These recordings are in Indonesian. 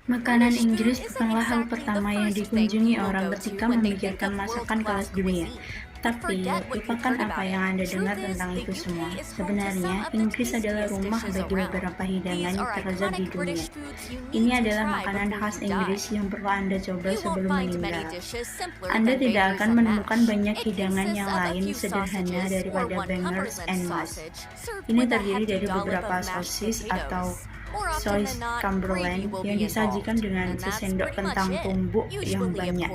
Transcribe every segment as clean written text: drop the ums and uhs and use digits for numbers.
Makanan Inggris bukanlah hal pertama yang dikunjungi orang ketika memikirkan masakan kelas dunia. Tapi, lupakan apa yang Anda dengar tentang itu semua. Sebenarnya, Inggris adalah rumah bagi beberapa hidangan terlezat di dunia. Ini adalah makanan khas Inggris yang perlu Anda coba sebelum meninggal. Anda tidak akan menemukan banyak hidangan yang lain sederhana daripada bangers and mash. Ini terdiri dari beberapa sosis atau sois Cumberland yang disajikan dengan sesendok kentang tumbuk yang banyak,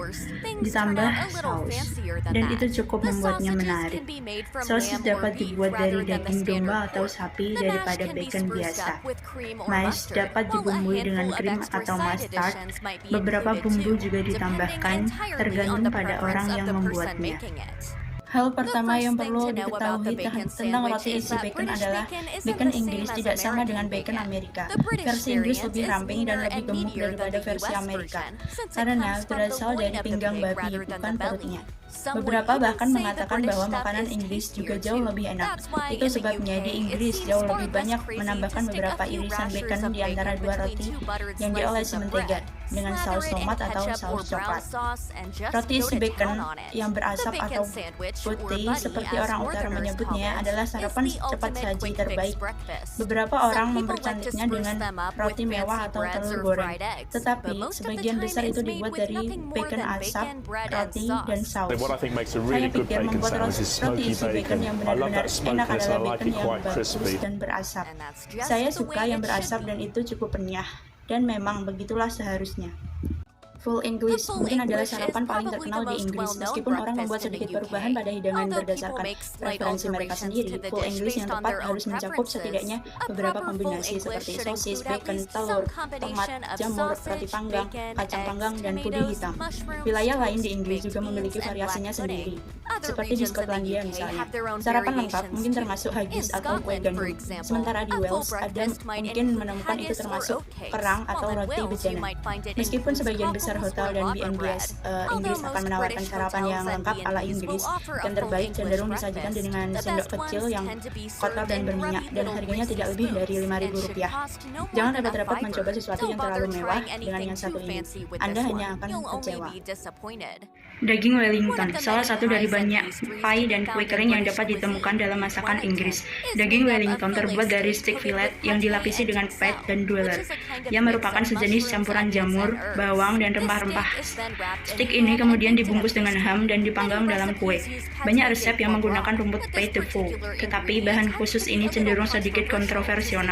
ditambah saus, dan itu cukup membuatnya menarik. Sosis dapat dibuat dari daging domba atau sapi daripada bacon biasa. Mash dapat dibumbui dengan krim atau mustard. Beberapa bumbu juga ditambahkan, tergantung pada orang yang membuatnya. Hal pertama yang perlu diketahui tentang roti isi bacon adalah bacon Inggris tidak sama dengan bacon Amerika. Versi Inggris lebih ramping dan lebih gemuk daripada versi Amerika, karena berasal dari pinggang babi, bukan perutnya. Beberapa bahkan mengatakan bahwa makanan Inggris juga jauh lebih enak. Itu sebabnya di Inggris jauh lebih banyak menambahkan beberapa irisan bacon di antara dua roti yang diolesi mentega dengan saus tomat atau saus coklat. Roti isi bacon yang berasap atau putih, seperti orang utara menyebutnya, adalah sarapan cepat saji terbaik. Beberapa orang mempercantiknya dengan roti mewah atau telur goreng, tetapi sebagian besar itu dibuat dari bacon asap, roti, dan saus. What I think makes a Saya really good pikir bacon membuat sandwich is roti smoky isi bacon bacon. yang I love benar-benar that enak smokiness adalah and I like bacon it yang quite bagus crispy. dan berasap. Saya suka yang berasap dan itu cukup renyah, dan memang begitulah seharusnya. Full English mungkin adalah sarapan paling terkenal di Inggris. Meskipun orang membuat sedikit perubahan pada hidangan berdasarkan preferensi mereka sendiri, Full English yang tepat harus mencakup setidaknya beberapa kombinasi seperti sosis, bacon, telur, tomat, jamur, roti panggang, kacang panggang, dan puding hitam. Wilayah lain di Inggris juga memiliki variasinya sendiri, seperti di Skotlandia misalnya. Sarapan lengkap mungkin termasuk haggis atau kue gandum. Sementara di Wales, Anda mungkin menemukan itu termasuk kerang atau roti bejana. Meskipun sebagian besar hotel dan B&B Inggris akan menawarkan sarapan yang lengkap ala Inggris, yang terbaik cenderung disajikan dengan sendok kecil yang kotor dan berminyak, dan harganya tidak lebih dari Rp5.000. Jangan rapat-rapat mencoba sesuatu yang terlalu mewah dengan yang satu ini. Anda hanya akan kecewa. Daging Wellington, salah satu dari banyak pie dan kue kering yang dapat ditemukan dalam masakan Inggris. Daging Wellington terbuat dari steak fillet yang dilapisi dengan fat dan dueler, yang merupakan sejenis campuran jamur, bawang, dan rempah-rempah. Steak ini kemudian dibungkus dengan ham dan dipanggang dalam kue. Banyak resep yang menggunakan rumput pain de veau, tetapi bahan khusus ini cenderung sedikit kontroversial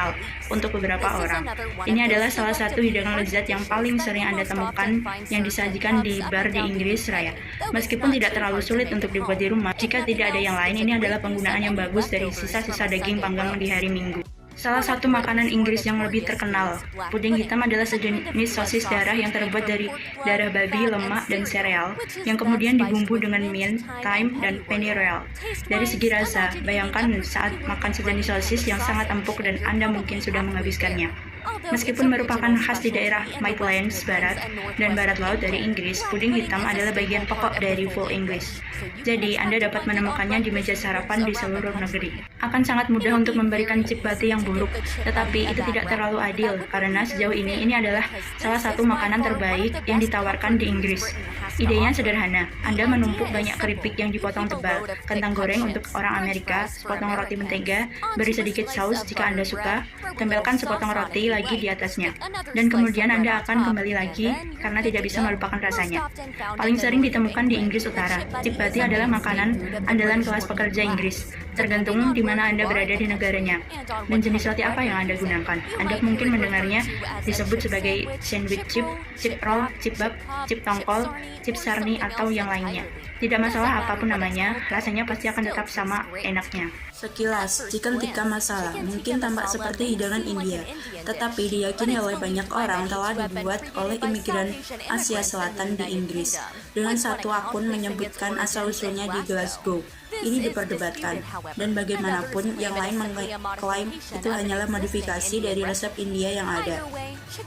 untuk beberapa orang. Ini adalah salah satu hidangan lezat yang paling sering Anda temukan yang disajikan di bar di Inggris Raya. Meskipun tidak terlalu sulit untuk dibuat di rumah, jika tidak ada yang lain, ini adalah penggunaan yang bagus dari sisa-sisa daging panggang di hari Minggu. Salah satu makanan Inggris yang lebih terkenal, puding hitam adalah sejenis sosis darah yang terbuat dari darah babi, lemak, dan sereal, yang kemudian dibumbu dengan mint, thyme, dan pennyroyal. Dari segi rasa, bayangkan saat makan sejenis sosis yang sangat empuk dan Anda mungkin sudah menghabiskannya. Meskipun merupakan khas di daerah Midlands Barat dan Barat Laut dari Inggris, puding hitam adalah bagian pokok dari Full English. Jadi, Anda dapat menemukannya di meja sarapan di seluruh negeri. Akan sangat mudah untuk memberikan cip bati yang buruk, tetapi itu tidak terlalu adil, karena sejauh ini adalah salah satu makanan terbaik yang ditawarkan di Inggris. Idenya sederhana, Anda menumpuk banyak keripik yang dipotong tebal, kentang goreng untuk orang Amerika, sepotong roti mentega, beri sedikit saus jika Anda suka, tempelkan sepotong roti lagi di atasnya, dan kemudian Anda akan kembali lagi karena tidak bisa melupakan rasanya. Paling sering ditemukan di Inggris Utara, cip bati adalah makanan andalan kelas pekerja Inggris, tergantung di mana Anda berada di negaranya, dan jenis roti apa yang Anda gunakan. Anda mungkin mendengarnya disebut sebagai sandwich chip, chip roll, chip bab, chip tongkol, chip sarni, atau yang lainnya. Tidak masalah apapun namanya, rasanya pasti akan tetap sama enaknya. Sekilas, chicken tikka masala mungkin tampak seperti hidangan India, tetapi diyakini oleh banyak orang telah dibuat oleh imigran Asia Selatan di Inggris, dengan satu akun menyebutkan asal-usulnya di Glasgow. Ini diperdebatkan, dan bagaimanapun yang lain mengklaim itu hanyalah modifikasi dari resep India yang ada.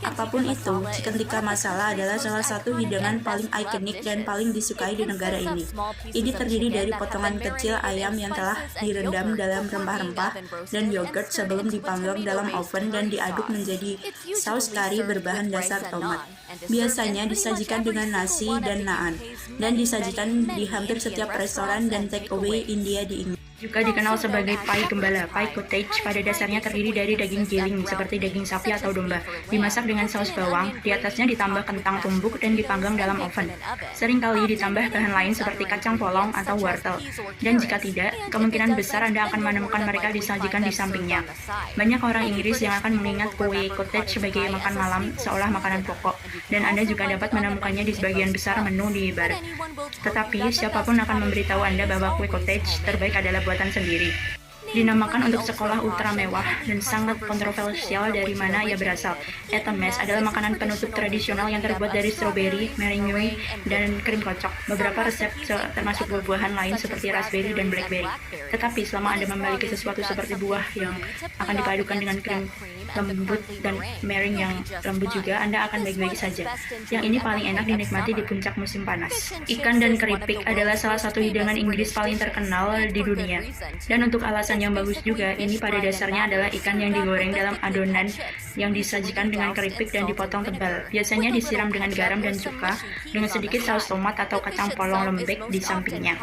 Apapun itu, chicken tikka masala adalah salah satu hidangan paling ikonik dan paling disukai di negara ini. Ini terdiri dari potongan kecil ayam yang telah direndam dalam rempah-rempah dan yogurt sebelum dipanggang dalam oven dan diaduk menjadi saus kari berbahan dasar tomat. Biasanya disajikan dengan nasi dan naan, dan disajikan di hampir setiap restoran dan takeaway India di Inggris. Juga dikenal sebagai pai gembala. Pai cottage pada dasarnya terdiri dari daging giling seperti daging sapi atau domba, dimasak dengan saus bawang, di atasnya ditambah kentang tumbuk dan dipanggang dalam oven. Seringkali ditambah bahan lain seperti kacang polong atau wortel. Dan jika tidak, kemungkinan besar Anda akan menemukan mereka disajikan di sampingnya. Banyak orang Inggris yang akan mengingat kue cottage sebagai makan malam seolah makanan pokok, dan Anda juga dapat menemukannya di sebagian besar menu di bar. Tetapi, siapapun akan memberitahu Anda bahwa kue cottage terbaik adalah buatan sendiri. Dinamakan untuk sekolah ultra mewah dan sangat kontroversial dari mana ia berasal. Etames adalah makanan penutup tradisional yang terbuat dari stroberi, meringue, dan krim kocok. Beberapa resep termasuk buah-buahan lain seperti raspberry dan blackberry. Tetapi selama Anda memiliki sesuatu seperti buah yang akan dipadukan dengan krim lembut dan meringue yang lembut juga, Anda akan baik-baik saja. Yang ini paling enak dinikmati di puncak musim panas. Ikan dan keripik adalah salah satu hidangan Inggris paling terkenal di dunia. Dan untuk alasan yang bagus juga, ini pada dasarnya adalah ikan yang digoreng dalam adonan yang disajikan dengan keripik dan dipotong tebal. Biasanya disiram dengan garam dan cuka, dengan sedikit saus tomat atau kacang polong lembek di sampingnya.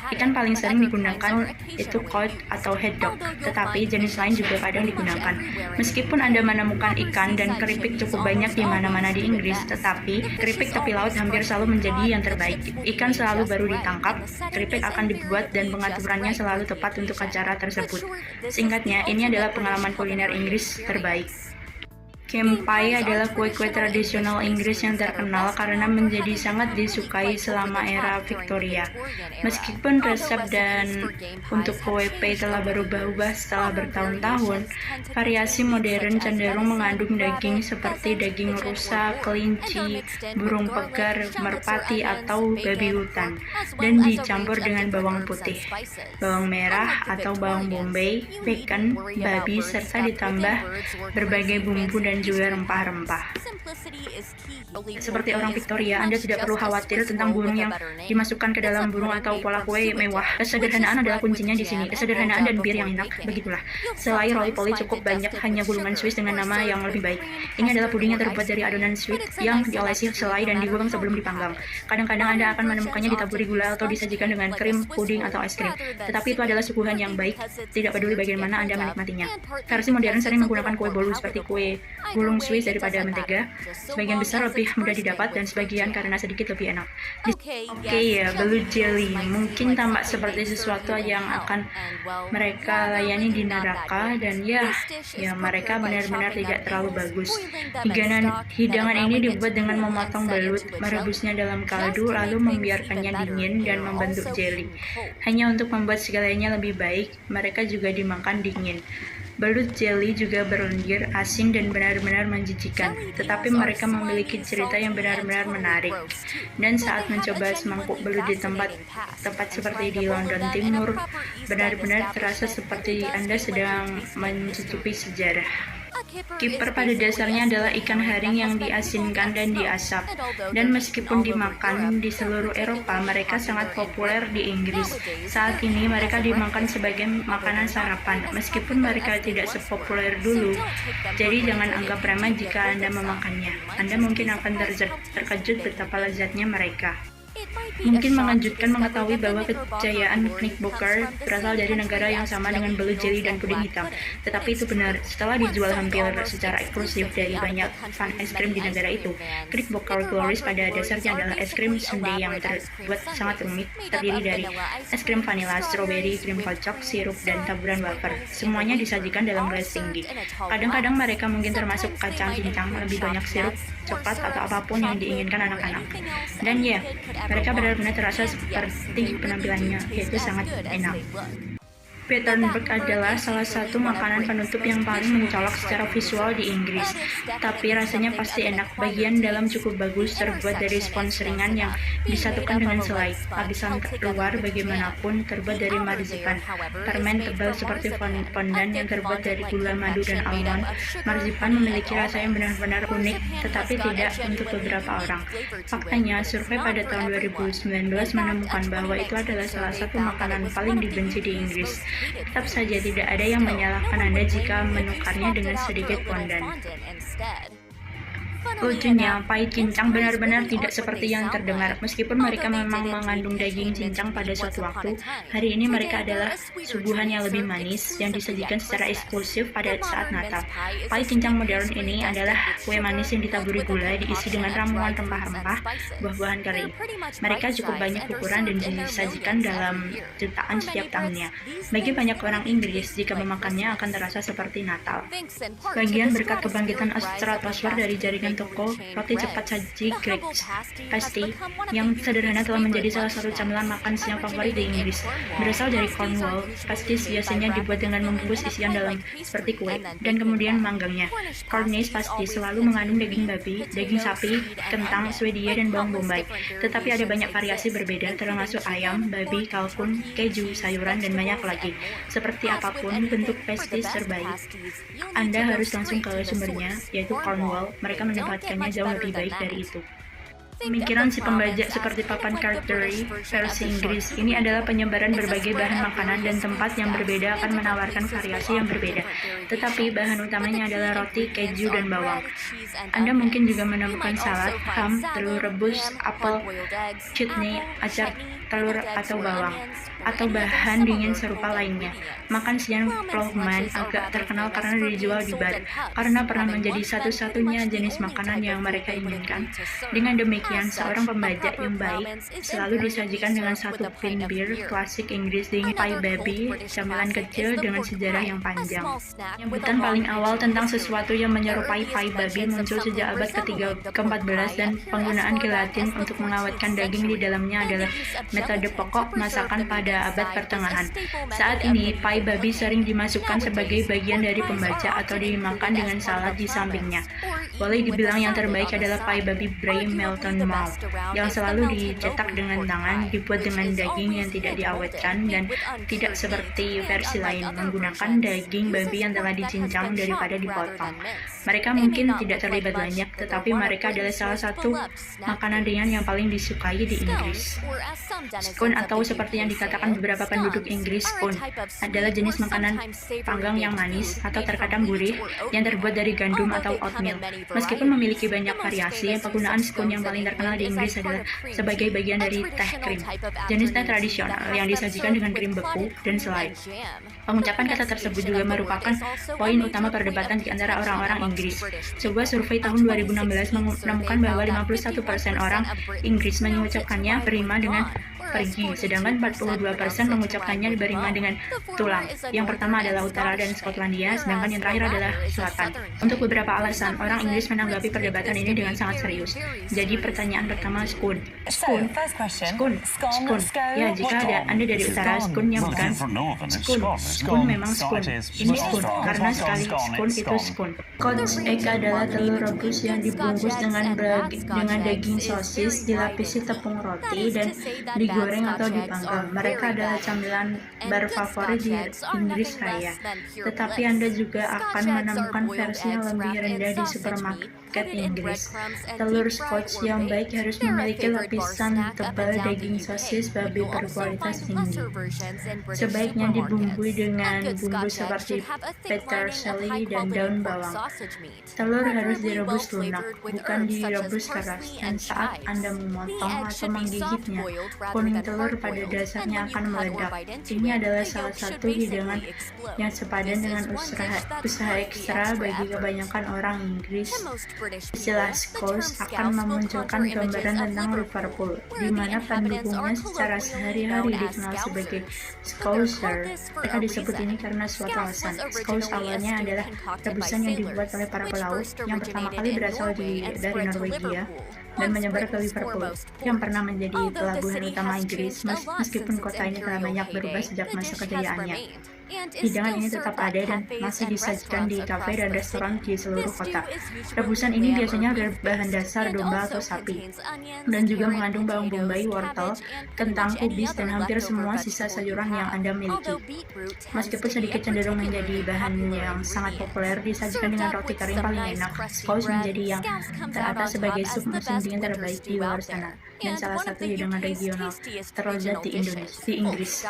Ikan paling sering digunakan itu cod atau haddock, tetapi jenis lain juga kadang digunakan. Meskipun Anda menemukan ikan dan keripik cukup banyak di mana-mana di Inggris, tetapi keripik tepi laut hampir selalu menjadi yang terbaik. Ikan selalu baru ditangkap, keripik akan dibuat dan pengaturannya selalu tepat untuk acara tersebut. Singkatnya, ini adalah pengalaman kuliner Inggris terbaik. Game pie adalah kue-kue tradisional Inggris yang terkenal karena menjadi sangat disukai selama era Victoria. Meskipun resep dan untuk kue pie telah berubah-ubah setelah bertahun-tahun, variasi modern cenderung mengandung daging seperti daging rusa, kelinci, burung pegar, merpati, atau babi hutan, dan dicampur dengan bawang putih, bawang merah atau bawang bombay, bacon, babi, serta ditambah berbagai bumbu dan juga rempah-rempah. Seperti orang Victoria, Anda tidak perlu khawatir tentang burung yang dimasukkan ke dalam burung atau pola kue mewah. Kesederhanaan adalah kuncinya di sini. Kesederhanaan dan bir yang enak, begitulah. Selai roly-poly cukup banyak, hanya gulungan Swiss dengan nama yang lebih baik. Ini adalah puding yang terbuat dari adonan sweet yang diolesi selai dan digoreng sebelum dipanggang. Kadang-kadang Anda akan menemukannya ditaburi gula atau disajikan dengan krim, puding, atau es krim. Tetapi itu adalah suguhan yang baik, tidak peduli bagaimana Anda menikmatinya. Versi modern sering menggunakan kue bolu seperti kue gulung Swiss daripada mentega. Sebagian besar lebih mudah didapat dan sebagian karena sedikit lebih enak. Oke ya, belut jelly mungkin tampak seperti sesuatu yang akan mereka layani di neraka, dan ya mereka benar-benar tidak terlalu bagus. Hidangan ini dibuat dengan memotong belut, merebusnya dalam kaldu, lalu membiarkannya dingin dan membentuk jelly. Hanya untuk membuat segalanya lebih baik, mereka juga dimakan dingin. Belut jelly juga berlendir, asin, dan benar-benar menjijikan, tetapi mereka memiliki cerita yang benar-benar menarik. Dan saat mencoba semangkuk belut di tempat seperti di London Timur, benar-benar terasa seperti Anda sedang mencicipi sejarah. Kiper pada dasarnya adalah ikan haring yang diasinkan dan diasap, dan meskipun dimakan di seluruh Eropa, mereka sangat populer di Inggris. Saat ini mereka dimakan sebagai makanan sarapan, meskipun mereka tidak sepopuler dulu. Jadi jangan anggap remeh jika Anda memakannya. Anda mungkin akan terkejut betapa lezatnya mereka. Mungkin mengejutkan mengetahui bahwa kejayaan Knickerbocker berasal dari negara yang sama dengan belut jelly dan puding hitam. Tetapi itu benar, setelah dijual hampir secara eksklusif dari banyak fan es krim di negara itu, Knickerbocker Glories pada dasarnya adalah es krim sundae yang terbuat sangat rumit, terdiri dari es krim vanila, stroberi, krim kocok, sirup, dan taburan wafer. Semuanya disajikan dalam gelas tinggi. Kadang-kadang mereka mungkin termasuk kacang cincang, lebih banyak sirup, coklat, atau apapun yang diinginkan anak-anak. Dan mereka benar-benar terasa seperti penampilannya, yaitu sangat enak. Battenberg adalah salah satu makanan penutup yang paling mencolok secara visual di Inggris, tapi rasanya pasti enak. Bagian dalam cukup bagus, terbuat dari spons ringan yang disatukan dengan selai. Lapisan luar bagaimanapun terbuat dari marzipan. Permen tebal seperti fondant yang terbuat dari gula, madu, dan almond. Marzipan memiliki rasa yang benar-benar unik, tetapi tidak untuk beberapa orang. Faktanya, survei pada tahun 2019 menemukan bahwa itu adalah salah satu makanan paling dibenci di Inggris. Tetap saja tidak ada yang menyalahkan Anda jika menukarnya dengan sedikit fondant. Lucunya, pai cincang benar-benar tidak seperti yang terdengar. Meskipun mereka memang mengandung daging cincang pada suatu waktu, hari ini mereka adalah suguhan yang lebih manis yang disajikan secara eksklusif pada saat Natal. Pai cincang modern ini adalah kue manis yang ditaburi gula, diisi dengan ramuan rempah-rempah, buah-buahan kering. Mereka cukup banyak ukuran dan disajikan dalam jutaan setiap tahunnya. Bagi banyak orang Inggris, jika memakannya akan terasa seperti Natal. Bagian berkat kebangkitan stratosfer dari jaringan toko roti cepat saji Greggs Pasty yang sederhana telah menjadi salah satu camilan makan siang favorit di Inggris. Berasal dari Cornwall, pasties biasanya dibuat dengan membungkus isian dalam seperti kue dan kemudian memanggangnya. Cornish pasties selalu mengandung daging babi, daging sapi, kentang, Swedia, dan bawang bombay. Tetapi ada banyak variasi berbeda, termasuk ayam, babi, kalkun, keju, sayuran, dan banyak lagi. Seperti apapun bentuk pasties terbaik, Anda harus langsung ke sumbernya, yaitu Cornwall. Mereka mendapatkannya jauh lebih baik dari itu. Pemikiran si pembajak seperti papan Carteret versi Inggris ini adalah penyebaran berbagai bahan makanan dan tempat yang berbeda akan menawarkan variasi yang berbeda. Tetapi bahan utamanya adalah roti, keju, dan bawang. Anda mungkin juga menemukan salad, ham, telur rebus, apel, chutney, acar telur atau bawang, atau bahan dingin serupa lainnya. Makan siang Ploughman agak terkenal karena dijual di bar, karena pernah menjadi satu-satunya jenis makanan yang mereka inginkan. Dengan demikian, seorang pembajak yang baik selalu disajikan dengan satu pint bir klasik Inggris dengan pie baby, camilan kecil dengan sejarah yang panjang. Penyebutan paling awal tentang sesuatu yang menyerupai pie baby muncul sejak abad ke-14 dan penggunaan gelatin untuk mengawetkan daging di dalamnya adalah metode pokok masakan pada abad pertengahan. Saat ini, pie babi sering dimasukkan sebagai bagian dari pembaca atau dimakan dengan salad di sampingnya. Boleh dibilang yang terbaik adalah pie babi Bray Melton Malt, yang selalu dicetak dengan tangan, dibuat dengan daging yang tidak diawetkan dan tidak seperti versi lain, menggunakan daging babi yang telah dicincang daripada dipotong. Mereka mungkin tidak terlibat banyak, tetapi mereka adalah salah satu makanan ringan yang paling disukai di Inggris. Scone atau seperti yang dikatakan beberapa penduduk Inggris, scone adalah jenis makanan panggang yang manis atau terkadang gurih yang terbuat dari gandum atau oatmeal. Meskipun memiliki banyak variasi, penggunaan scone yang paling terkenal di Inggris adalah sebagai bagian dari teh krim, jenis teh tradisional yang disajikan dengan krim beku dan selai. Pengucapan kata tersebut juga merupakan poin utama perdebatan di antara orang-orang Inggris. Sebuah survei tahun 2016 menemukan bahwa 51% orang Inggris mengucapkannya berima dengan pergi, sedangkan 42% mengucapkannya berima dengan tulang. Yang pertama adalah Utara dan Skotlandia, sedangkan yang terakhir adalah Selatan. Untuk beberapa alasan, orang Inggris menanggapi perdebatan ini dengan sangat serius. Jadi pertanyaan pertama, scone. Scone. Ya, jika Anda dari Utara, scone-nya bukan scone. Scone memang scone. Ini scone, karena sekali scone itu scone. Cottage egg adalah telur rebus yang dibungkus dengan daging sosis, dilapisi tepung roti, dan digoreng atau dipanggang. Mereka adalah camilan bar favorit di Inggris Raya. Tetapi Anda juga akan menemukan versi yang lebih rendah di supermarket Inggris. Telur Scotch yang baik harus memiliki lapisan tebal daging sosis babi berkualitas tinggi. Sebaiknya dibumbui dengan bumbu seperti peterselie dan daun bawang. Telur harus direbus lunak, bukan direbus keras, dan saat Anda memotong atau menggigitnya, kuning telur pada dasarnya akan meledak. Ini adalah salah satu hidangan yang sepadan dengan usaha ekstra bagi kebanyakan orang Inggris. Istilah Scouse akan memunculkan gambaran tentang Liverpool, di mana pendukungnya secara sehari-hari dikenal sebagai Scouser. Mereka disebut ini karena suatu alasan. Scouse awalnya adalah rebusan yang dibuat oleh para pelaut yang pertama kali berasal dari Norwegia dan menyebar ke Liverpool, yang pernah menjadi pelabuhan utama Inggris, meskipun kota ini telah banyak berubah sejak masa kejayaannya. Hidangan ini tetap ada dan masih disajikan di kafe dan restoran di seluruh kota. Rebusan ini biasanya berbahan dasar domba atau sapi, dan juga mengandung bawang bombay, wortel, kentang, kubis, dan hampir semua sisa sayuran yang Anda miliki. Meskipun sedikit cenderung menjadi bahan yang sangat populer, disajikan dengan roti kering paling enak. Scones menjadi yang teratas sebagai sup musim dingin terbaik di luar sana, dan salah satu hidangan regional terlezat di Inggris.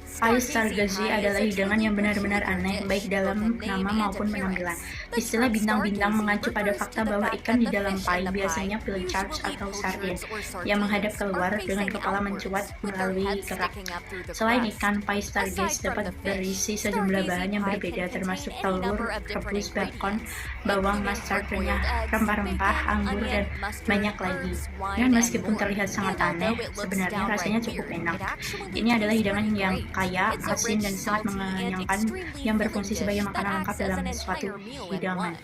Pie stargazy adalah hidangan yang benar-benar aneh, baik dalam nama maupun penampilan. Istilah bintang-bintang mengacu pada fakta bahwa ikan di dalam pie, biasanya pilchard atau sardine, yang menghadap keluar dengan kepala mencuat melalui kerak. Selain ikan, pie stargazy dapat berisi sejumlah bahan yang berbeda, termasuk telur, rebus, bacon, bawang, mustard, rempah-rempah, anggur, dan banyak lagi. Dan meskipun terlihat sangat aneh, sebenarnya rasanya cukup enak. Ini adalah hidangan yang kaya, asin, dan sangat mengenyangkan, yang berfungsi sebagai makanan lengkap dalam suatu hidangan.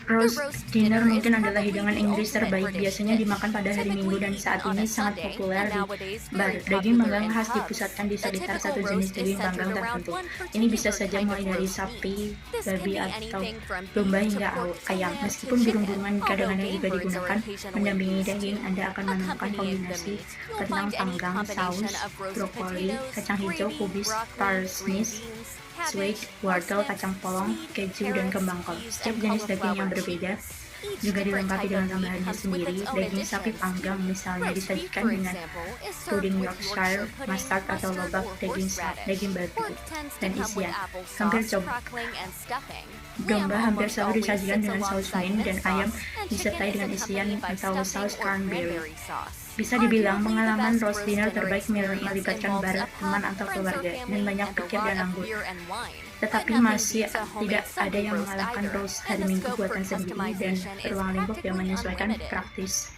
Roast dinner mungkin adalah hidangan Inggris terbaik, biasanya dimakan pada hari Minggu dan saat ini sangat populer di bar. Daging panggang khas dipusatkan di sekitar satu jenis daging panggang tertentu. Ini bisa saja mulai dari sapi, babi, atau domba hingga ayam. Meskipun burung-burungan kadang-kadang juga digunakan mendampingi daging, Anda akan menemukan kombinasi kentang panggang, saus, brokoli, kacang hijau, kubis, parsnips, swede, wortel, kacang polong, keju, dan kembang kol. Setiap jenis daging yang berbeda juga dilengkapi dengan tambahannya sendiri. Daging sapi panggang misalnya disajikan dengan puding Yorkshire, mustard atau lobak, daging babi, dan isian. Hampir coba. Domba hampir selalu disajikan dengan saus mint, dan ayam disertai dengan isian atau saus cranberry. Bisa dibilang pengalaman roast dinner terbaik melibatkan bar, teman, atau keluarga, dan banyak pikir dan anggur. Tetapi masih tidak ada yang mengalahkan roast hari Minggu buatan sendiri dan beruang lingkup yang menyesuaikan praktis.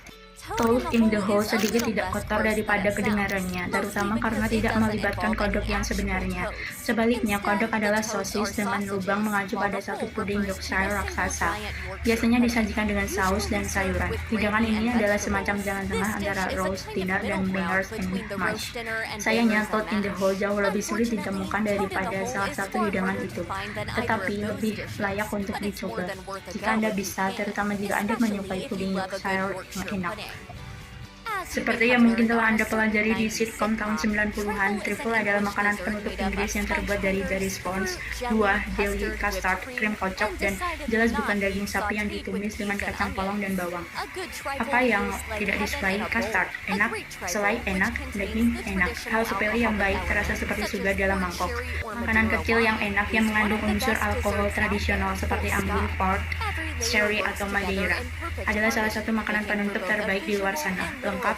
Toad in the Hole sedikit tidak kotor daripada kedengarannya, terutama karena tidak melibatkan kodok yang sebenarnya. Sebaliknya, kodok adalah sosis dengan lubang mengacu pada satu puding Yorkshire raksasa. Biasanya disajikan dengan saus dan sayuran. Hidangan ini adalah semacam jalan tengah antara roast dinner dan bangers and mash. Sayangnya, Toad in the Hole jauh lebih sulit ditemukan daripada salah satu hidangan itu, tetapi lebih layak untuk dicoba jika Anda bisa, terutama jika Anda menyukai puding Yorkshire yang enak. Seperti yang mungkin telah Anda pelajari di sitcom tahun 90-an, trifle adalah makanan penutup Inggris yang terbuat dari scones, buah, jelly, custard, krim kocok, dan jelas bukan daging sapi yang ditumis dengan kacang polong dan bawang. Apa yang tidak disukai? Custard enak, selai enak, daging enak. Hal sepele yang baik terasa seperti sugar dalam mangkok. Makanan kecil yang enak yang mengandung unsur alkohol tradisional seperti anggur, port, sherry, atau madeira adalah salah satu makanan penutup terbaik di luar sana. Lengkap,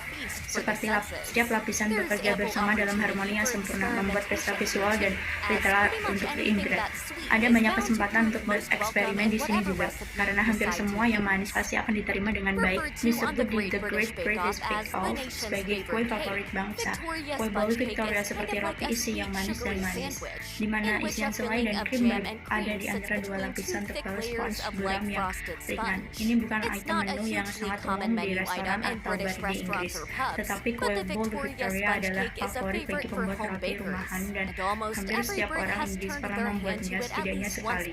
seperti setiap lapisan bekerja bersama dalam harmoni yang sempurna, membuat pesta visual dan literal untuk diingat. Ada banyak kesempatan untuk bereksperimen di sini juga, karena hampir semua yang manis pasti akan diterima dengan baik. Disebut di The Great British Bake Off sebagai kue favorit bangsa. Kue bolu Victoria seperti roti isi yang manis dan manis, di mana isian selai dan krim ada di antara dua lapisan tebal spons buram yang ringan. Ini bukan item menu yang sangat umum di restoran atau bar di Inggris, tetapi kue bolu Victoria adalah favorit bagi pembuat roti rumahan, dan hampir setiap orang Inggris pernah membuatnya setidaknya sekali.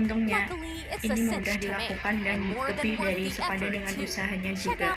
Untungnya, ini mudah dilakukan dan lebih dari sepadan dengan usahanya juga.